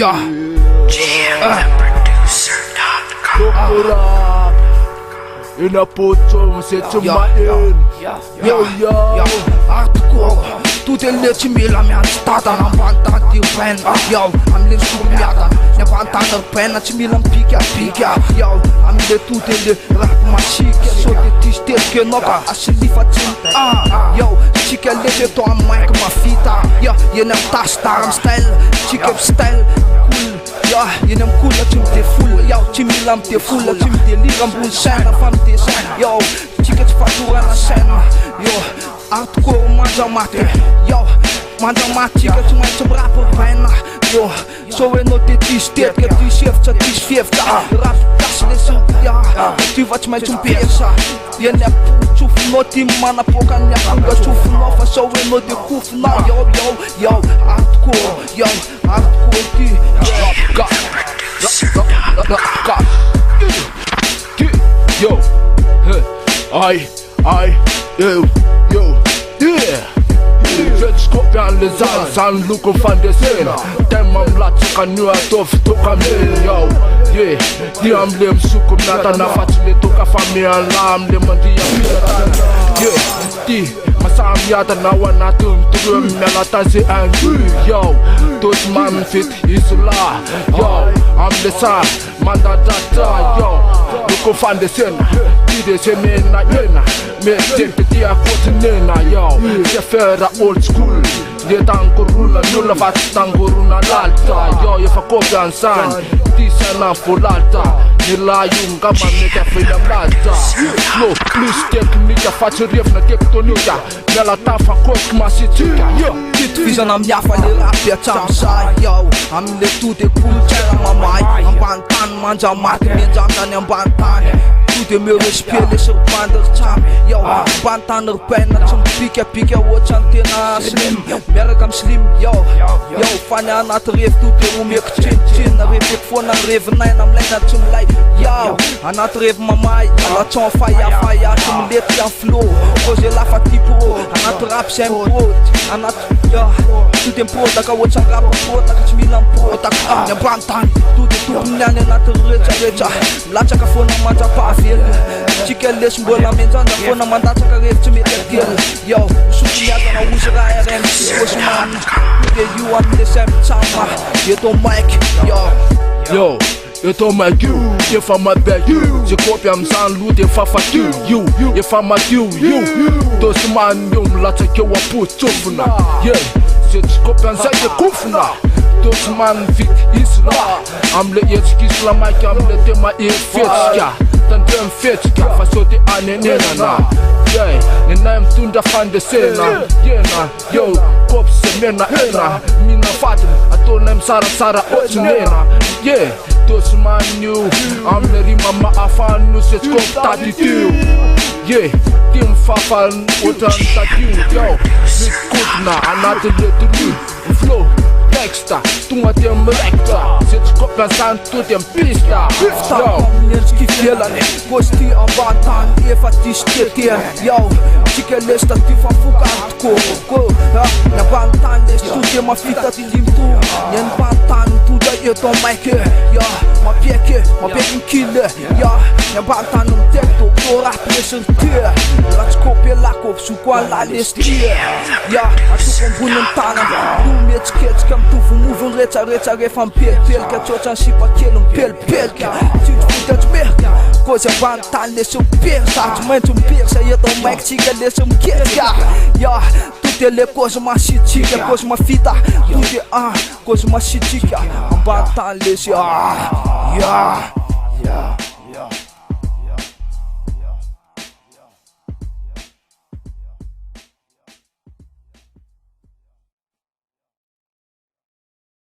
Yeah. Doktorat Inapotong se tumain. Yo. Hardcore Tutele chimila mi antata na banta di pen. Yo, amle sumiata ne banta na pen chimila pika. Yo, amle tutele rap machike so de tistel ke noka asli fatin. Yo, chike lete to am mic ma fita. Yo, yenem tastar style, chike style cool. Ja, jenem cool chim te full. Yo, chimilam te full, chim te liram bun scène fam te scène. Yo, chike fatura na scène. Yo, hardcore manja mate. Yo, manja mate chike chuma chubra por pena. Yo, so we no te tistet ke tu chef cha tis fiefta. Rap kasle so ja. Tu wat my chum pesa. Jene chuf no ti mana pokan ya kunga chuf no fa so we no de kuf na. Yo, hardcore. Yo, hardcore ti. Yo, yo, yeah. Zet skop aan de zaan, loeken van de zin. Tem am laat je kan nu uit of toch am leen, yo. Yeah, die am leem zoeken naar dan af je toch af van mij aan laam leem en die am yeah, die. Masam yata na wana tum me lata se angry, yo. Those man fit isla, yo. I'm the son, man data, yo. Look fan the sen, die se me na yena. Me take the dia kotinena, yo. Se fera old school. Je tankuruna, nulla vat tankuruna lalta, yo. Je verkoopt san, die zijn aan voor lalta. Nila yung kama nita fina mata. Slow, plus technique, faci rief na tektonika. Nela tafa kok masitika. Dit vision am yafa le rap ya chamsa. Yo, am le tu de kultura mamai. Am bantan manja mati me jamdan am bantan. Tu de me respire sur bander cham. Yo, bantan er pena chum pika watch antena slim. Merkam slim, yo. Fanya na tref tu de umek chin na ref fona ref nine am lena chum like. Yo, anat ref mamai, ala chon fire chum let ya flow. Cause la fati pro, anat rap sem pro, anat yo. Tu dem pro taka watch rap pro, taka chmilam pro, taka ne bantan. Tu de tu nyane na recha. Lacha ka fona manja pa feel. Chike les mbola menza na fona manda taka ref chmi tel. Yo, sukiya na usra RM Osman. You on the same time, you don't mic, yo. It's on my you, if I'm a bad you. Je koop hem zaan, loot if I fuck you. If I'm a you. Those man, laat ik jou op toefena. Yeah, je koop hem zaan, je koefena. Those man, fit isla. Am le jetzt kisla, Mike, am le tema fetska. Dan dem fetska, faso de anenena na. Yeah, en naam tunda van de sena. Yeah, yo, kop se mena ena. Mina faten, ato naam Sara otsunena. Yeah. Those man new, I'm the mama afan nu se skop tatitu. Yeah, tim fafan otan tatitu. Yo, dit goed na, anate letu flow. Texta, tunga tem recta. Zet skop na san to tem pista. Yo, nenski felane, posti am bantan, eva tistetien. Yo, chike lesta ti fa fukant ko. Na bantan les tu te ma fita tim tu. Yen bantan tu da eto maike. Yo, ma pieke kille. Yo, na bantan um tekto, ora presenteer. Laat kopje lak op zoek aan la lestier. Ja, atu kombunen tana. Du met sketch kam tu fu move recha refan pel ka chocha shipa kelum pel ka. Tu futat merda. Coisa bantan les um persa, tu ment um persa e to mic chica les um kerja. Ja, tu te le coisa ma chica, coisa ma fita. Tu te coisa ma chica. Bantan les ja.